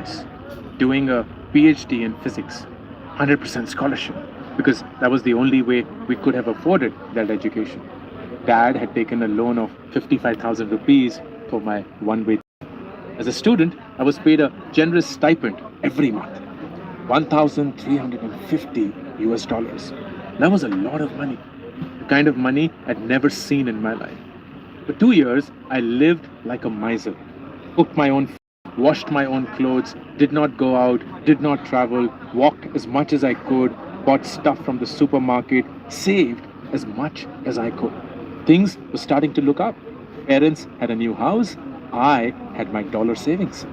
US, doing a PhD in physics, 100% scholarship, because that was the only way we could have afforded that education. Dad had taken a loan of 55,000 rupees for my one-way. As a student, I was paid a generous stipend every month, 1,350 US dollars. That was a lot of money, the kind of money I'd never seen in my life. For 2 years, I lived like a miser, cooked my own food, washed my own clothes, did not go out, did not travel, walked as much as I could, bought stuff from the supermarket, saved as much as I could. Things were starting to look up. Parents had a new house. I had my dollar savings.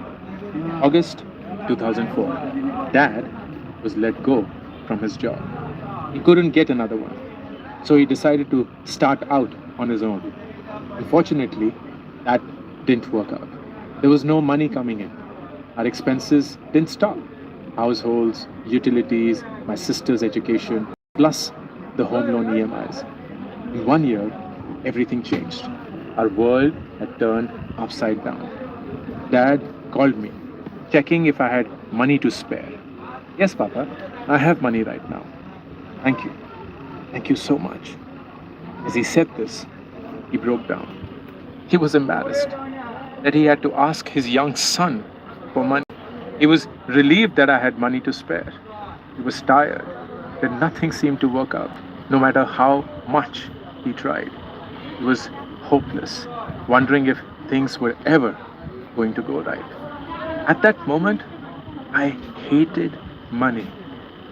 August 2004. Dad was let go from his job. He couldn't get another one. So he decided to start out on his own. Unfortunately, that didn't work out. There was no money coming in. Our expenses didn't stop. Households, utilities, my sister's education, plus the home loan EMIs. In 1 year, everything changed. Our world had turned upside down. Dad called me, checking if I had money to spare. Yes, Papa, I have money right now. Thank you. Thank you so much. As he said this, he broke down. He was embarrassed that he had to ask his young son for money. He was relieved that I had money to spare. He was tired that nothing seemed to work out, no matter how much he tried. He was hopeless, wondering if things were ever going to go right. At that moment, I hated money,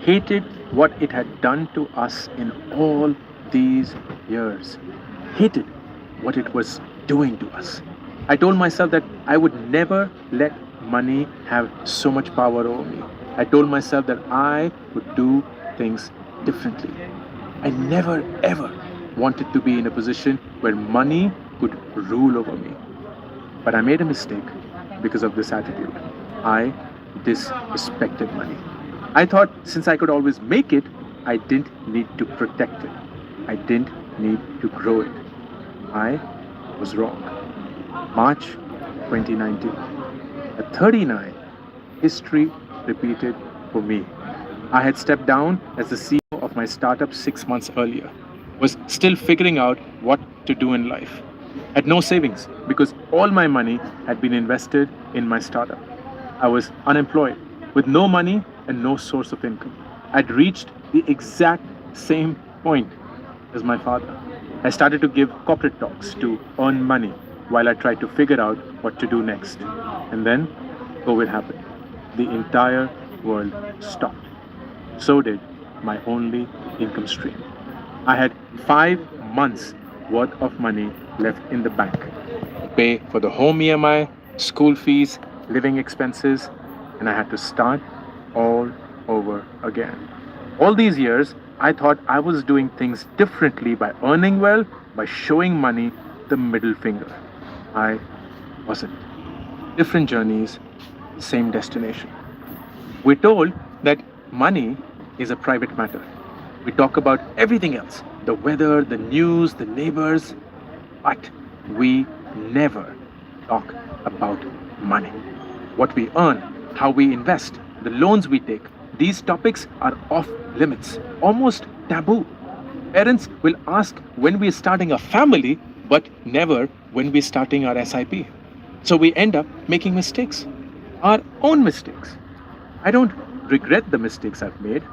hated what it had done to us in all these years, hated what it was doing to us. I told myself that I would never let money have so much power over me. I told myself that I would do things differently. I never ever wanted to be in a position where money could rule over me. But I made a mistake because of this attitude. I disrespected money. I thought since I could always make it, I didn't need to protect it. I didn't need to grow it. I was wrong. March 2019. At 39, history repeated for me. I had stepped down as the CEO of my startup 6 months earlier, was still figuring out what to do in life. Had no savings because all my money had been invested in my startup. I was unemployed with no money and no source of income. I'd reached the exact same point as my father. I started to give corporate talks to earn money while I tried to figure out what to do next. And then COVID happened. The entire world stopped. So did my only income stream. I had 5 months worth of money left in the bank to pay for the home EMI, school fees, living expenses, and I had to start all over again. All these years, I thought I was doing things differently by earning well, by showing money the middle finger. I wasn't. Different journeys, same destination. We're told that money is a private matter. We talk about everything else, the weather, the news, the neighbors, but we never talk about money. What we earn, how we invest, the loans we take, these topics are off limits, almost taboo. Parents will ask when we're starting a family, but never when we're starting our SIP. So we end up making mistakes, our own mistakes. I don't regret the mistakes I've made.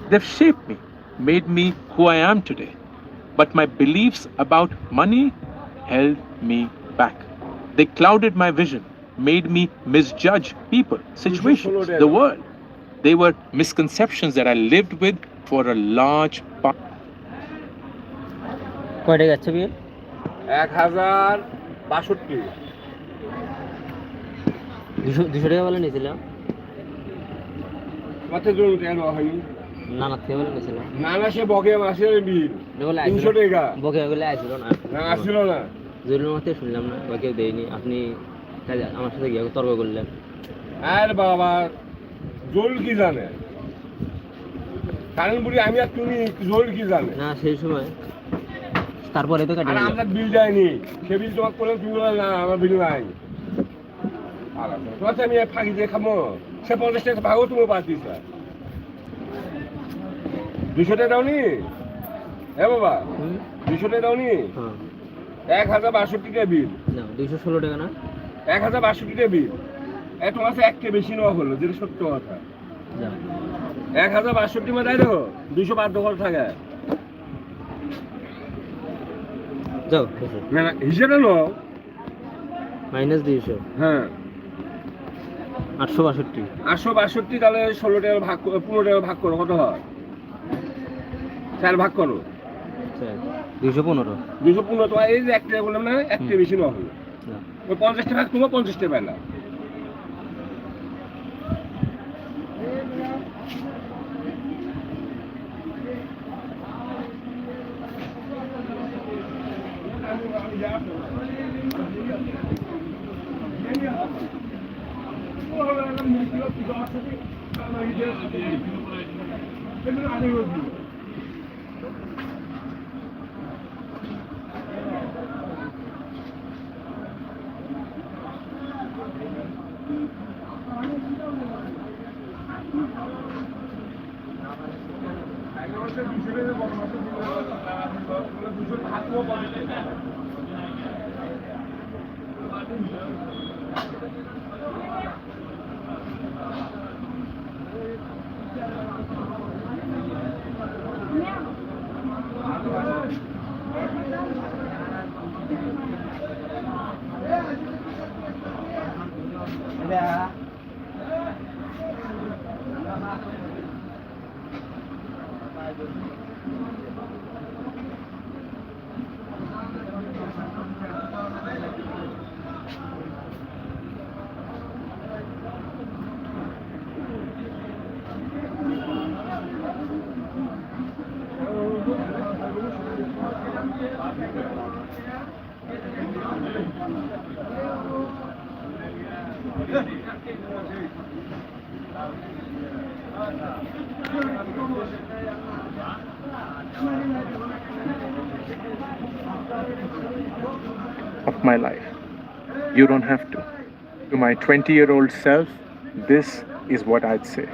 They've shaped me, made me who I am today. But my beliefs about money held me back. They clouded my vision, made me misjudge people, situations, the world. They were misconceptions that I lived with for a large part. কয়টা গেছে বিয়ে 1062 200 টাকা বলে নিয়েছিলাম কত জন কেন হয়নি না না থেকে বলে নিয়েছিলাম না না সে বকে মাসে বিল 300 টাকা বকে বলে আসছিল না না আসছিল না জরুরি মতে শুনলাম না বকে দেয়নি আপনি আমার সাথে গিয়ে তর্ক করলেন আর বাবা জোল কি জানে কারণ বুড়ি আমি আর তুমি জোল কি জানে না সেই সময় তারপরে তো কাটে আমরা বিল যায়নি সে বিল তোমাকে বলে তুমি বলে না আমার বিল নাই আর তো আমি ফাঁকি দিয়ে খাবো সে 50 টাকা ভাগও তুমি বাদ দিয়েছ 200 টাকা দাওনি হ্যাঁ বাবা 200 টাকা দাওনি হ্যাঁ 1062 টাকা বিল না 216 টাকা না 1062 টাকা বিল তোমার কাছে একটা বেশি নেওয়া হলো যেটা সত্য কথা যা 1062 মা দেয় দেখো 212 করে থাকে যাও না না হিসেবে লো মাইনাস 200 হ্যাঁ 862 862 তাহলে 16 টাকা ভাগ 15 টাকা ভাগ করো কত হয় 4 ভাগ করো 215 215 তো এই যে একটা বললাম না একটা বেশি নেওয়া হলো না ওই 50 টাকা তুমি 50 টাকা পাইলা Of my life. You don't have to. To my 20-year-old self, this is what I'd say.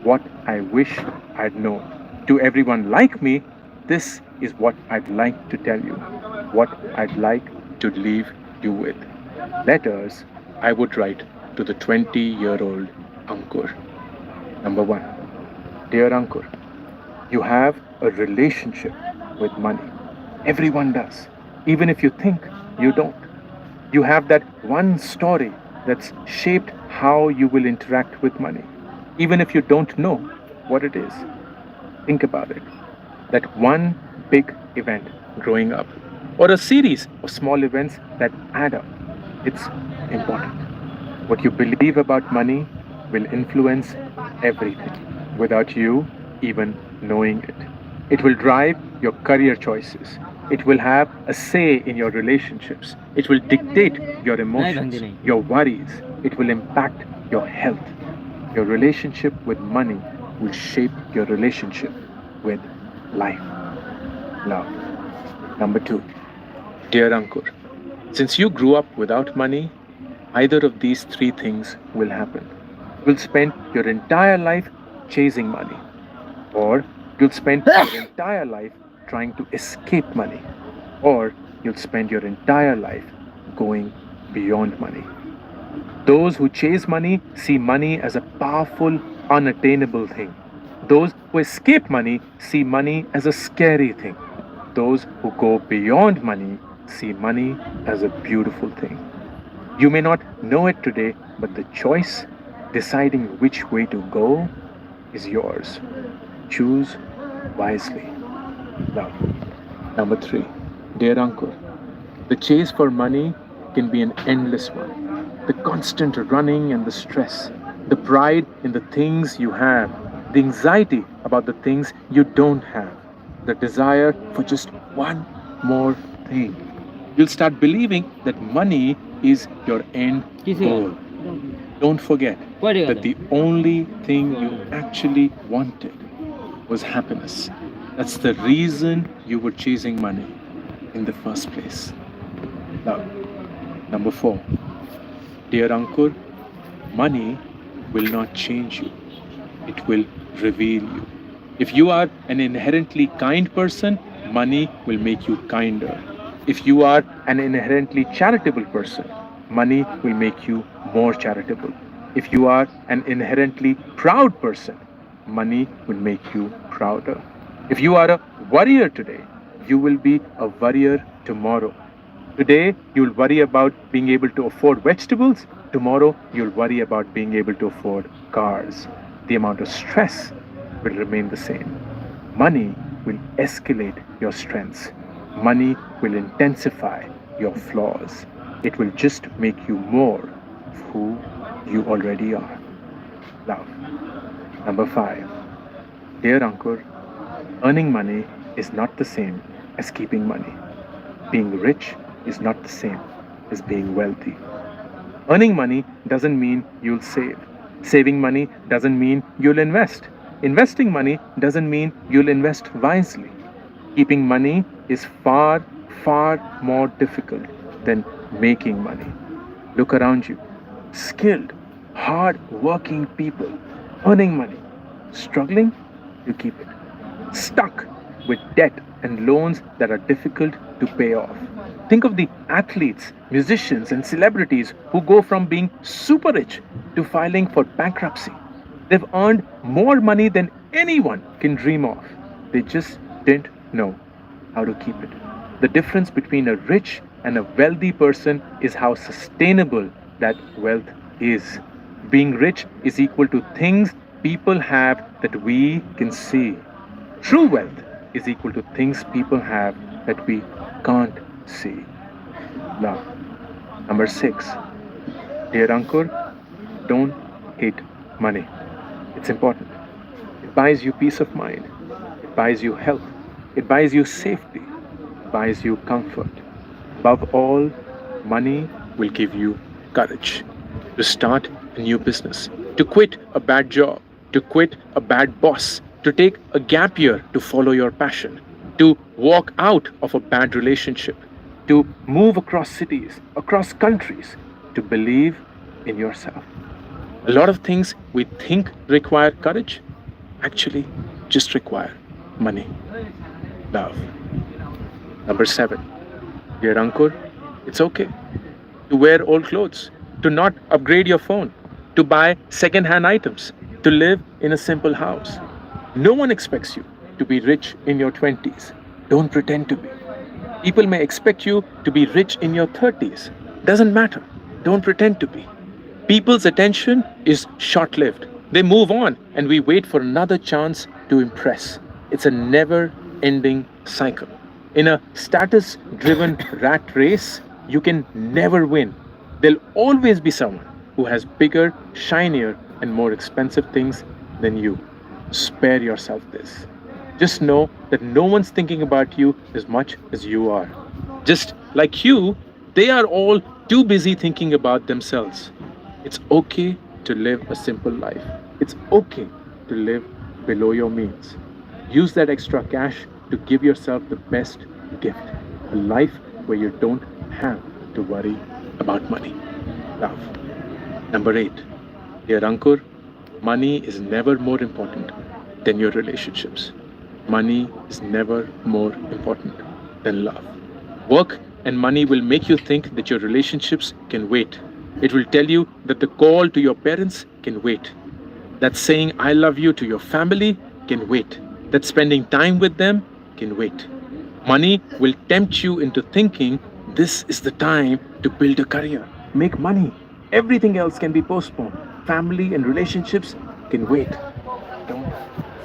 What I wish I'd known. To everyone like me, this is what I'd like to tell you. What I'd like to leave you with. Letters I would write to the 20-year-old Ankur. Number 1. Dear Ankur, you have a relationship with money. Everyone does. Even if you think you don't. You have that one story that's shaped how you will interact with money. Even if you don't know what it is. Think about it. That one big event growing up, or a series of small events that add up. It's important. What you believe about money will influence everything without you even knowing it. It will drive your career choices. It will have a say in your relationships. It will dictate your emotions, your worries. It will impact your health. Your relationship with money will shape your relationship with life. Love. Number 2. Dear Ankur, since you grew up without money, either of these 3 things will happen. You'll spend your entire life chasing money, or you'll spend your entire life trying to escape money, or you'll spend your entire life going beyond money. Those who chase money see money as a powerful, unattainable thing. Those who escape money see money as a scary thing. Those who go beyond money see money as a beautiful thing. You may not know it today, but the choice, deciding which way to go, is yours. Choose wisely. Love. Number 3. Dear Ankur, the chase for money can be an endless one. The constant running and the stress, the pride in the things you have, the anxiety about the things you don't have, the desire for just one more thing. You'll start believing that money is your end goal. Don't forget that the only thing you actually wanted was happiness. That's the reason you were chasing money in the first place. Love. Number 4. Dear Ankur, money will not change you. It will reveal you. If you are an inherently kind person, money will make you kinder. If you are an inherently charitable person, money will make you more charitable. If you are an inherently proud person, money will make you prouder. If you are a warrior today, you will be a warrior tomorrow. Today, you'll worry about being able to afford vegetables. Tomorrow, you'll worry about being able to afford cars. The amount of stress will remain the same. Money will escalate your strengths. Money will intensify your flaws. It will just make you more of who you already are. Love. Number 5. Dear Ankur, earning money is not the same as keeping money. Being rich is not the same as being wealthy. Earning money doesn't mean you'll save. Saving money doesn't mean you'll invest. Investing money doesn't mean you'll invest wisely. Keeping money is far, far more difficult than making money. Look around you. Skilled, hard-working people earning money. Struggling, you keep it. Stuck with debt and loans that are difficult to pay off. Think of the athletes, musicians, and celebrities who go from being super rich to filing for bankruptcy. They've earned more money than anyone can dream of. They just didn't know how to keep it. The difference between a rich and a wealthy person is how sustainable that wealth is. Being rich is equal to things people have that we can see. True wealth is equal to things people have that we can't see. Love. Number 6. Dear Ankur, don't hate money. It's important. It buys you peace of mind. It buys you health. It buys you safety. It buys you comfort. Above all, money will give you courage to start a new business, to quit a bad job, to quit a bad boss, to take a gap year to follow your passion, to walk out of a bad relationship, to move across cities, across countries, to believe in yourself. A lot of things we think require courage actually just require money. Love. Number 7. Dear Ankur, it's okay to wear old clothes, to not upgrade your phone, to buy second-hand items, to live in a simple house. No one expects you to be rich in your 20s. Don't pretend to be. People may expect you to be rich in your 30s. Doesn't matter. Don't pretend to be. People's attention is short-lived. They move on and we wait for another chance to impress. It's a never-ending cycle. In a status-driven rat race, you can never win. There'll always be someone who has bigger, shinier, and more expensive things than you. Spare yourself this. Just know that no one's thinking about you as much as you are. Just like you, they are all too busy thinking about themselves. It's okay to live a simple life. It's okay to live below your means. Use that extra cash to give yourself the best gift, a life where you don't have to worry about money. Love. Number 8. Dear Ankur, money is never more important than your relationships. Money is never more important than love. Work and money will make you think that your relationships can wait. It will tell you that the call to your parents can wait. That saying I love you to your family can wait. That spending time with them can wait. Money will tempt you into thinking this is the time to build a career, make money. Everything else can be postponed. Family and relationships can wait. Don't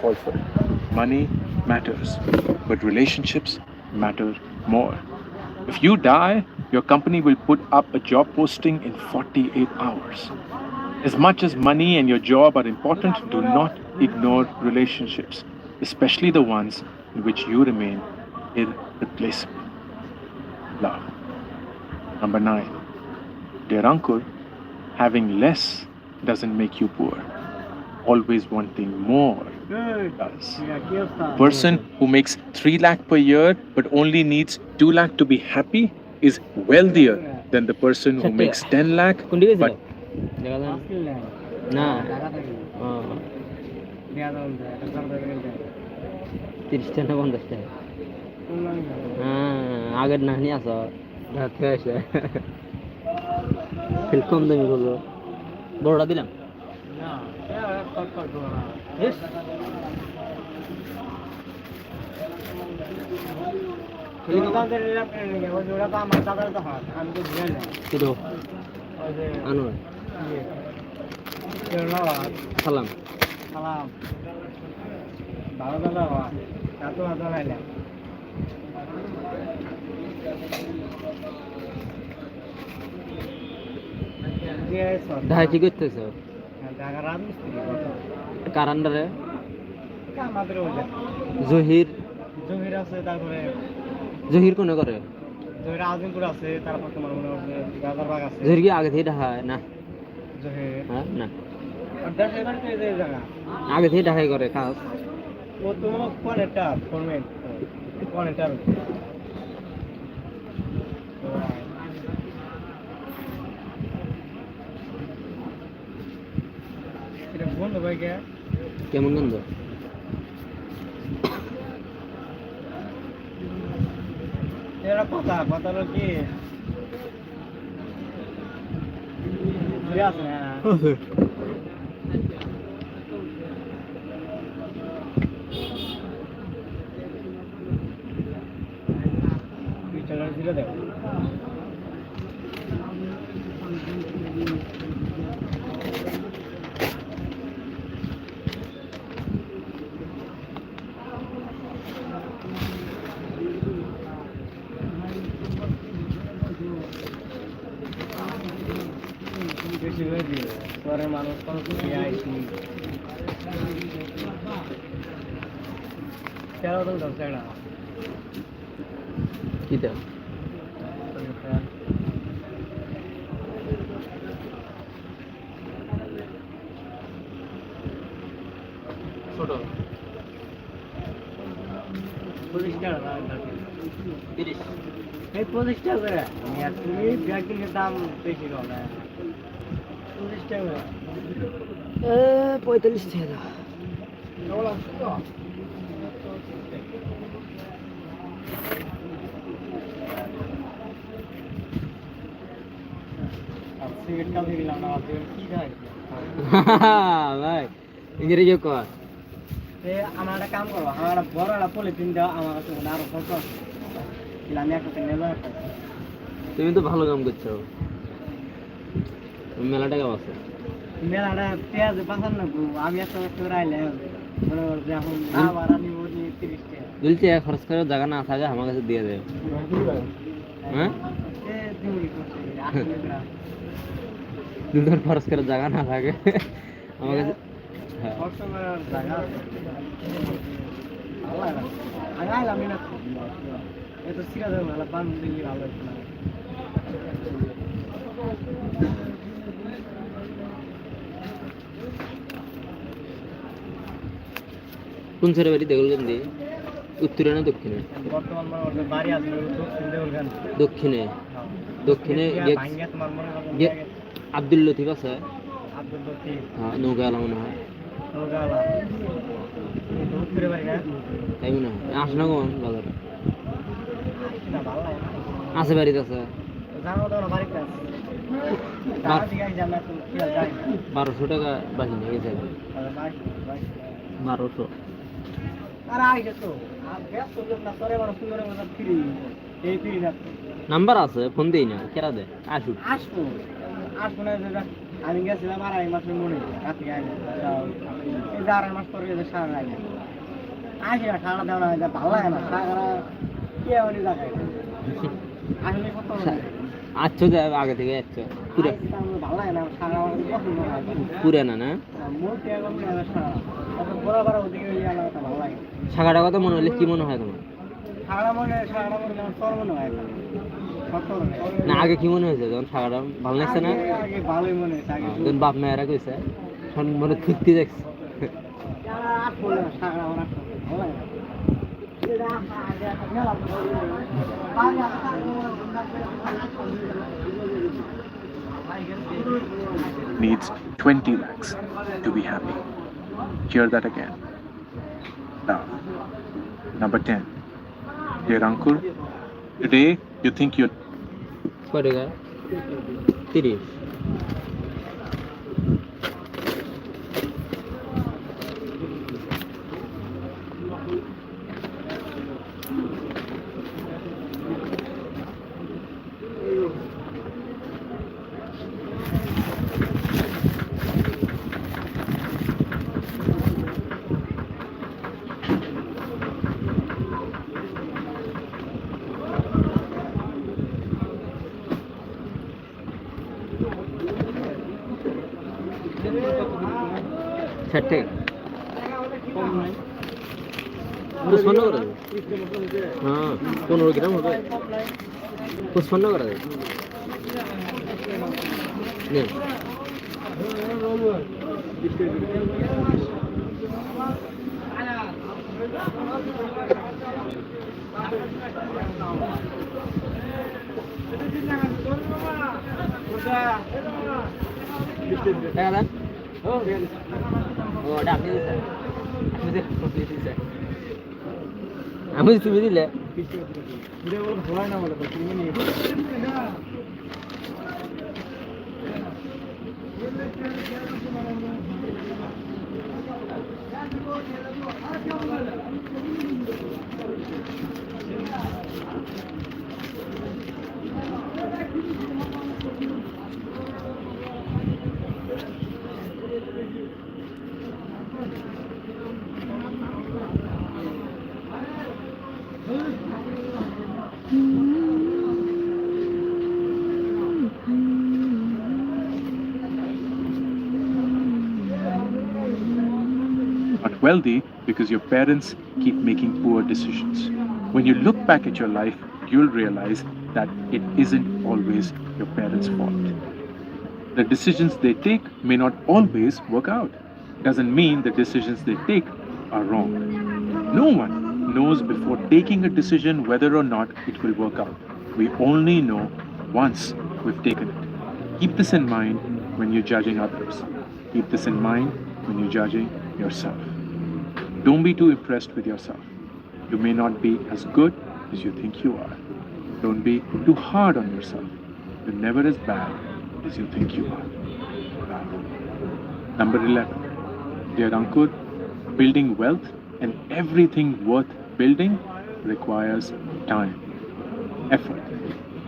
fall for it. Money matters, but relationships matter more. If you die, your company will put up a job posting in 48 hours. As much as money and your job are important, do not ignore relationships, especially the ones in which you remain irreplaceable. Love. Number 9. Dear Ankur, having less doesn't make you poor. Always wanting more does. A person who makes 3 lakh per year but only needs 2 lakh to be happy is wealthier than the person who makes 10 lakh কোন দিকে ছিল but দেখা যায় না? না ঢাকা থাকি ও দেয়া দাম দেয় এটা সরকার থেকে দেয় 30 টাকা না 50 টাকা শুনলাম না। হ্যাঁ আগের না নিয়ে আসো ঢাকা থেকে এসে ফিল কম দামি করবো বড়টা দিলাম না এটা সরকার দেবো না বেশ ওদের ল্যাপটপ নিয়ে গেছে, ওটা তো আমার দাদার তো হাত আমি তো বুঝাই না কিন্তু ওই যে আনোয়ার ইয়ে ধন্যবাদ সালাম সালাম ভালো দাদা হয় এত ভালো লাইলে ঢাকা কি করতেছ ঢাকা রাজমিস্ত্রি কত কার আন্ডারে আমাদের ওই জহির জহির আছে তারপরে জহির কোনে করে জহির আজিমপুর আছে তারপর তোমার মনে হচ্ছে গাজারবাগ আছে জহির কি আগে থেকে ঢাকায় না জহির হ্যাঁ না আর দেশের বাড়িতে এই যে জায়গা আগে থেকে ঢাকায় করে কাজ ও তো কনেক্টার ফরমেট কনেক্টার এটা বন্ধ ভাই কে কেমন গন্ধ এরা কথা কথা হলো কি বুঝে আছে না বিচার দিলে দেখো বেশি হয়ে দিবে পরে মানুষ কোনো কিছু আইসি তেরো তো ধরছে না কি দেব ছোট 25 টাকা না 30 এই 25 টাকা করে আর তুমি ব্যাগের দাম বেশি হবে 25 টাকা করে 45 টাকা আর সিগারেট কাছে দিলাম না আর কি দেয় ভাই ইংরেজি কর আমার একটা কাম করো আমার একটা বড় একটা পলিথিন দাও আমার কাছে মনে আরো কত আমি একটা নিয়ে যাবো তুমি তো ভালো কাম করছো মেলা টাকা আছে মেলাটা পেঁয়াজ পাঠান না গো আমি একটা করে আইলে মনে করছি এখন আবার আমি ওই 30 টাকা বলছি খরচ করে জায়গা না থাকে আমার কাছে দিয়ে দেবে হ্যাঁ দুধের খরচ করে জায়গা না থাকে আমার কাছে হ্যাঁ কোন ছেড়ে বাড়ি দেগুলগান্ধী উত্তরে না দক্ষিণে বর্তমান বাড়ি আছে দক্ষিণে দক্ষিণে আব্দুল লতিফ আছে হ্যাঁ নৌকা আলা মনে হয় তাই মনে হয় আসে না কোন বাজারে আছে বাড়িতে আছে 1200 টাকা বাকি নিয়ে গেছে 1200 নাম্বার আছে ফোন দেই না কেরা দে আসুক আসবো আসবো না আমি গেছিলাম 2.5 মাসের মনে রাতে আইলে এই 2.5 মাস পরে সারা লাগে আসি না সারা দেওয়া না ভালো লাগে না সারা কে উনি লাগায় আসলে কত আচ্ছা যা আগে থেকে আচ্ছা পুরো ভালো লাগে না সারা আমার পছন্দ হয় পুরানা না মোটে এখন সারা অত বড় বড় ওদিকে আমার ভালো লাগে ছাগাটা কথা মনে হলে কি মনে হয় তোমার সারা মনে তোর মনে হয় না আগে কি মনে হয়েছে যখন ছাগাটা ভালো লাগছে না আগে ভালোই মনে হয়েছে আগে যখন বাপ মায়েরা কইছে তখন মনে থুতি দেখছে needs 20 lakhs to be happy. Hear that again. Love. Number 10. Dear uncle, today you think you're কয় টাকা 30 ষাট টাকা 55 করে দেবে হ্যাঁ 15 গ্রাম হবে 55 করে দেবে নেন টাকা দেন ও ওটা আপনি দিচ্ছেন আমি তুমি দিলে not wealthy because your parents keep making poor decisions. When you look back at your life, you'll realize that it isn't always your parents' fault. The decisions they take may not always work out. Doesn't mean the decisions they take are wrong. No one knows before taking a decision whether or not it will work out. We only know once we've taken it. Keep this in mind when you're judging others. Keep this in mind when you're judging yourself. Don't be too impressed with yourself. You may not be as good as you think you are. Don't be too hard on yourself. You're never as bad as you think you are. Number 11. Dear uncle, building wealth and everything worth building requires time, effort,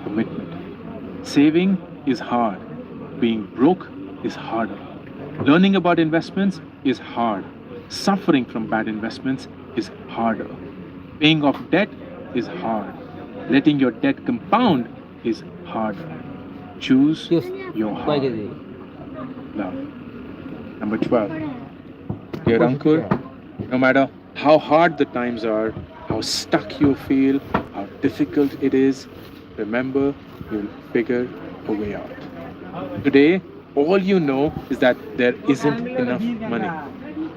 commitment. Saving is hard. Being broke is harder. Learning about investments is hard. Suffering from bad investments is harder. Paying off debt is hard. Letting your debt compound is harder. Choose your heart. Love. Number 12. Dear uncle, no matter how hard the times are, how stuck you feel, how difficult it is, remember you'll figure a way out. Today, all you know is that there isn't enough money.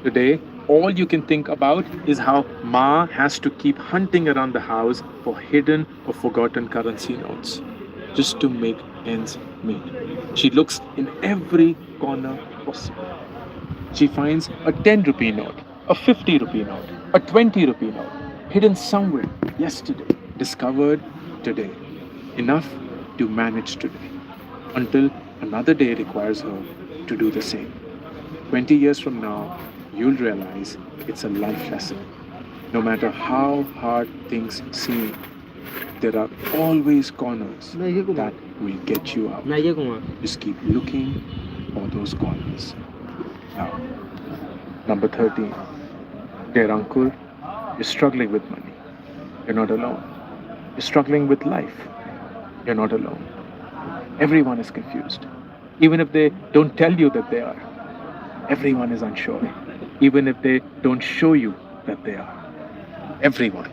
Today, all you can think about is how Ma has to keep hunting around the house for hidden or forgotten currency notes just to make ends meet. She looks in every corner possible. She finds a 10 rupee note, a 50 rupee note, a 20 rupee note, hidden somewhere yesterday, discovered today. Enough to manage today, until another day requires her to do the same. 20 years from now, you'll realize it's a life lesson. No matter how hard things seem, there are always corners that will get you out. Just keep looking for those corners. Now, number 13. Dear uncle, you're struggling with money. You're not alone. You're struggling with life. You're not alone. Everyone is confused. Even if they don't tell you that they are. Everyone is unsure. Even if they don't show you that they are. Everyone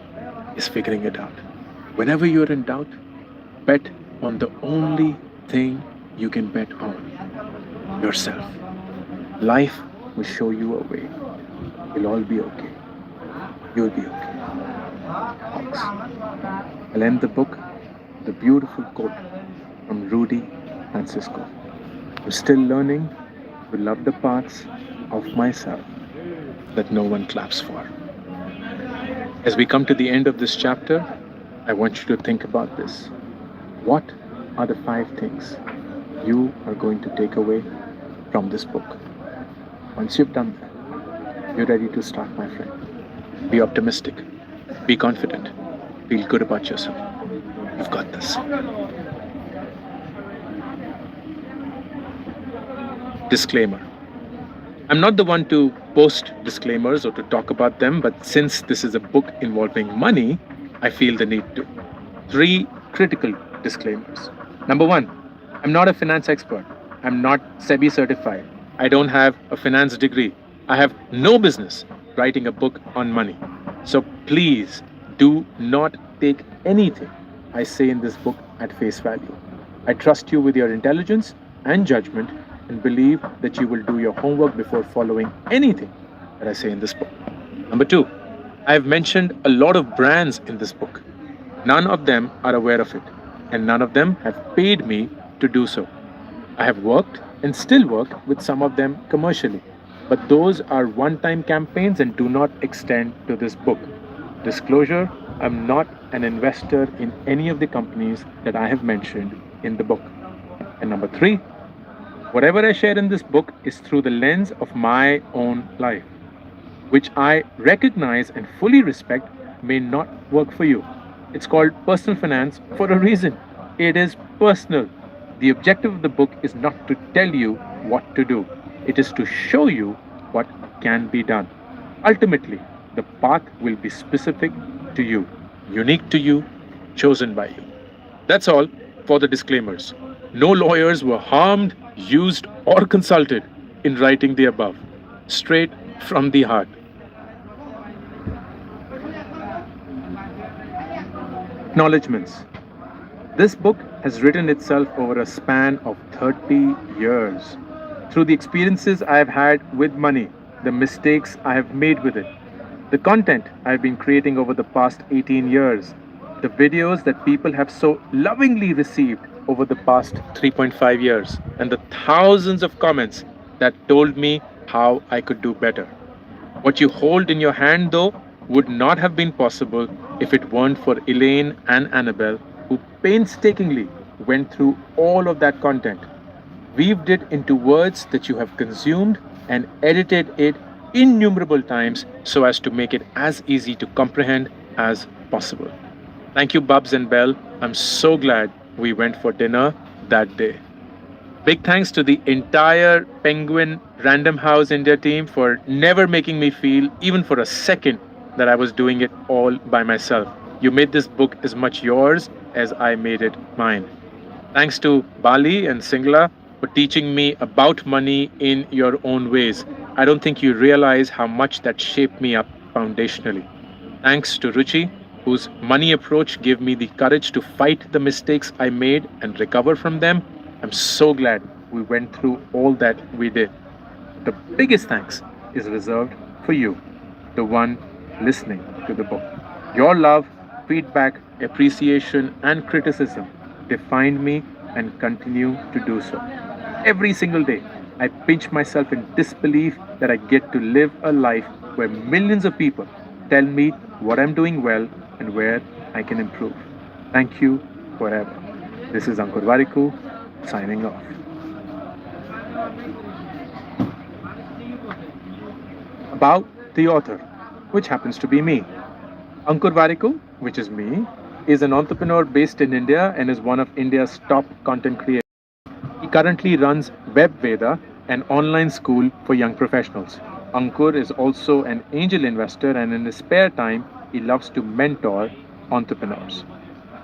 is figuring it out. Whenever you're in doubt, bet on the only thing you can bet on. Yourself. Life will show you a way. It'll all be okay. You'll be okay. Thanks. I'll end the book with a beautiful quote from Rudy Francisco. I'm still learning to love the parts of myself that no one claps for. As we come to the end of this chapter, I want you to think about this. What are the 5 things you are going to take away from this book? Once you've done that, you're ready to start, my friend. Be optimistic, be confident, feel good about yourself. You've got this. Disclaimer. I'm not the one to post disclaimers or to talk about them, but since this is a book involving money, I feel the need to. 3 critical disclaimers. Number 1, I'm not a finance expert. I'm not SEBI certified. I don't have a finance degree. I have no business writing a book on money. So please do not take anything I say in this book at face value. I trust you with your intelligence and judgment and believe that you will do your homework before following anything that I say in this book. Number 2, I have mentioned a lot of brands in this book. None of them are aware of it, and none of them have paid me to do so. I have worked and still work with some of them commercially, but those are one-time campaigns and do not extend to this book. Disclosure, I'm not an investor in any of the companies that I have mentioned in the book. And number 3, whatever I share in this book is through the lens of my own life, which I recognize and fully respect may not work for you. It's called personal finance for a reason. It is personal. The objective of the book is not to tell you what to do. It is to show you what can be done. Ultimately, the path will be specific to you, unique to you, chosen by you. That's all for the disclaimers. No lawyers were harmed, used, or consulted in writing the above. Straight from the heart. Acknowledgements. This book has written itself over a span of 30 years. Through the experiences I have had with money, the mistakes I have made with it, the content I have been creating over the past 18 years, the videos that people have so lovingly received over the past 3.5 years, and the thousands of comments that told me how I could do better. What you hold in your hand, though, would not have been possible if it weren't for Elaine and Annabelle, who painstakingly went through all of that content, weaved it into words that you have consumed, and edited it innumerable times so as to make it as easy to comprehend as possible. Thank you, Bubs and Belle. I'm so glad we went for dinner that day. Big thanks to the entire Penguin Random House India team for never making me feel, even for a second, that I was doing it all by myself. You made this book as much yours as I made it mine. Thanks to Bali and Singla for teaching me about money in your own ways. I don't think you realize how much that shaped me up foundationally. Thanks to Ruchi, whose money approach gave me the courage to fight the mistakes I made and recover from them. I'm so glad we went through all that we did. The biggest thanks is reserved for you, the one listening to the book. Your love, feedback, appreciation, and criticism defined me and continue to do so. Every single day, I pinch myself in disbelief that I get to live a life where millions of people tell me what I'm doing well and where I can improve. Thank you forever. This is Ankur Variku, signing off. About the author, which happens to be me. Ankur Variku, which is me, is an entrepreneur based in India and is one of India's top content creators. He currently runs WebVeda, an online school for young professionals. Ankur is also an angel investor, and in his spare time, he loves to mentor entrepreneurs.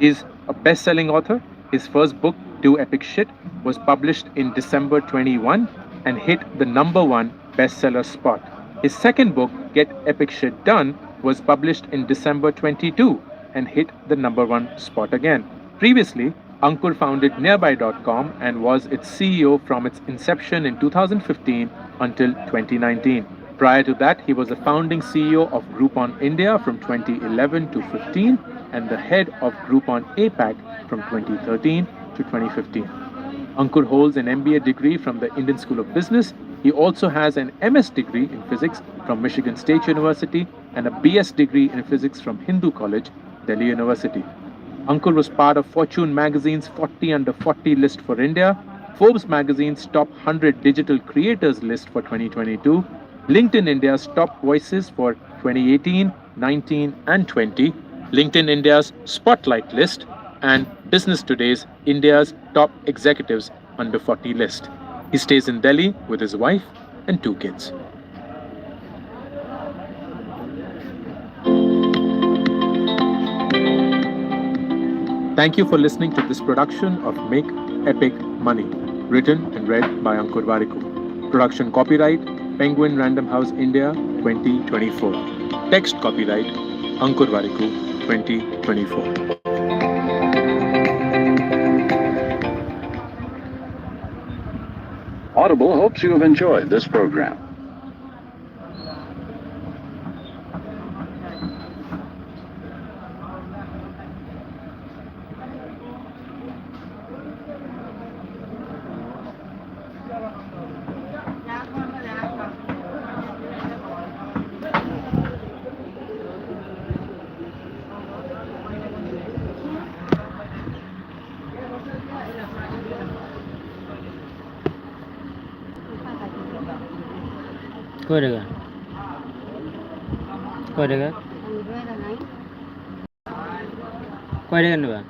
He is a best-selling author. His first book, Do Epic Shit, was published in December 21 and hit the #1 bestseller spot. His second book, Get Epic Shit Done, was published in December 22 and hit the #1 spot again. Previously, Ankur founded Nearby.com and was its CEO from its inception in 2015 until 2019. Prior to that, he was the founding CEO of Groupon India from 2011 to 15 and the head of Groupon APAC from 2013 to 2015. Ankur holds an MBA degree from the Indian School of Business. He also has an MS degree in physics from Michigan State University and a BS degree in physics from Hindu College, Delhi University. Ankur was part of Fortune magazine's 40 under 40 list for India, Forbes magazine's top 100 digital creators list for 2022, LinkedIn India's top voices for 2018, 19, and 20, LinkedIn India's spotlight list, and Business Today's India's top executives under 40 list. He stays in Delhi with his wife and 2 kids. Thank you for listening to this production of Make Epic Money, written and read by Ankur Warikoo. Production copyright Penguin Random House India 2024. Text copyright Ankur Warikoo 2024. Audible hopes you have enjoyed this program. কয় টাকা কয় টাকা কয় টাকা নেবা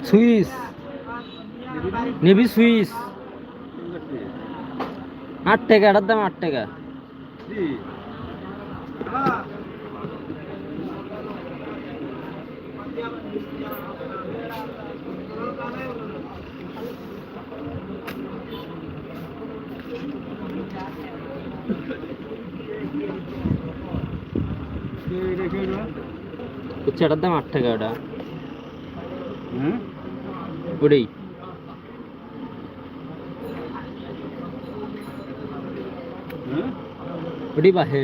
Swiss navy Swiss 8 টাকা, এটার দাম 8 টাকা। হচ্ছে এটার দাম 8 টাকা। ওটা ওটাই ওটাই বাহে।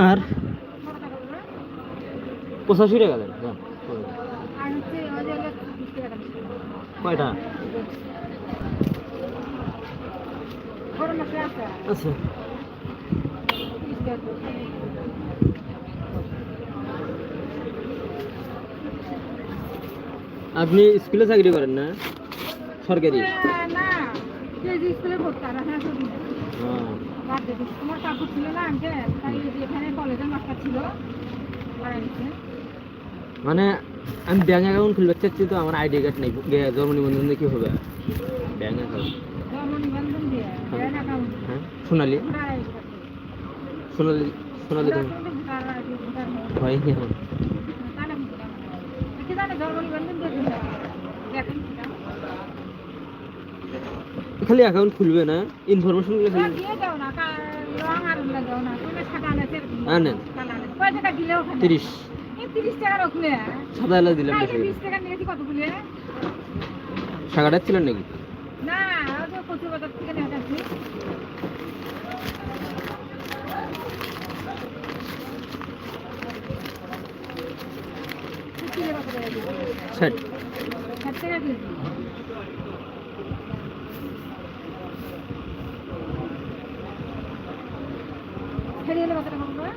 আর 85 টাকা দেন। কয়টা আচ্ছা? আপনি স্কুলে চাকরি করেন না? সরকারি? না, স্কুলে পড়তাম। তোমার কাকু ছিল না আগে, তাই এখানে কলেজের মাস্টার ছিল। মানে আমি ব্যাংক অ্যাকাউন্ট খুলতে চাচ্ছি, তো আমার আইডি কার্ড নেই। জন্ম নিবন্ধন দিয়ে কি হবে? ব্যাংক অ্যাকাউন্ট, জন্ম নিবন্ধন দিয়ে ব্যাংক অ্যাকাউন্ট। হ্যাঁ, সোনালি সোনালি সোনালি তো হয়নি এখন। কি জানে জন্ম নিবন্ধন দিয়ে দেখেন খালি অ্যাকাউন্ট খুলবে না, ইনফরমেশন গুলো খালি দিয়ে দাও না, রং আর উল্লা দাও না, তুমি সাদা আলাদা আনেন। কয় টাকা দিলে ওখানে? 30 30 টাকা রাখলে সাদা আলা দিলাম। 20 টাকা নিয়েছি কতগুলো? টাকাটা ছিলেন নাকি? না, ওই যে কচুর বাজার থেকে নিয়ে আসছি। ষাট 60 টাকা কেজি। ফেরিয়ে কত টাকা পড়বে?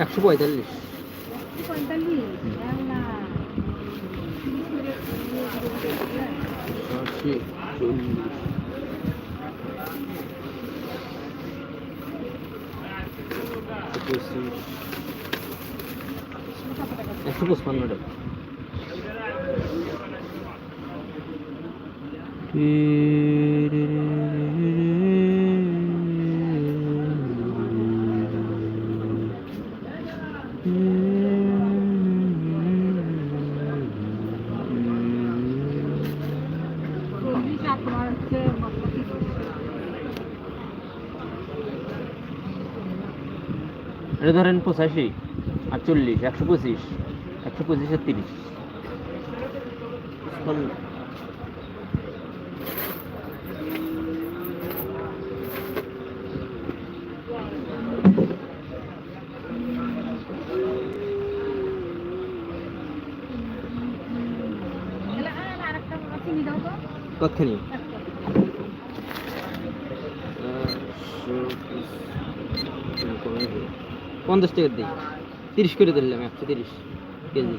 145। 45? না, 155 টাকা। আর তোমার হচ্ছে মশলা কি এটা ধরেন 85 আর 40 125 125 আর 30 আরেকটা চিনি দাও তো কতখানি 50 টাকা দিই 30 করে দিলাম 130 কেজি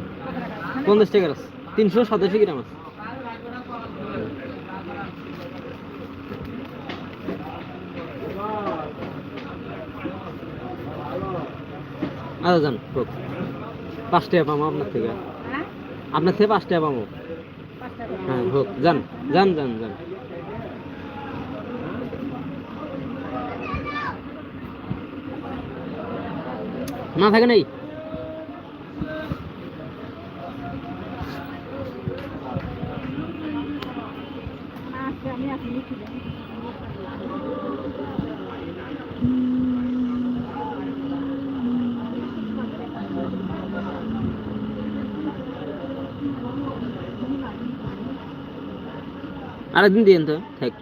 50 টাকার আছে 387 গ্রাম আছে আচ্ছা যান হোক 5 টাকা পাবো আপনার থেকে হ্যাঁ আপনার থেকে 5 টাকা পাবো 5 টাকা হ্যাঁ হোক যান যান যান যান না থাকে নেই আচ্ছা আমি আপনি লিখে দেন আরেকদিন দিন তো থাক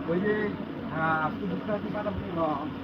ওই যে আপনি বুঝতে পারছি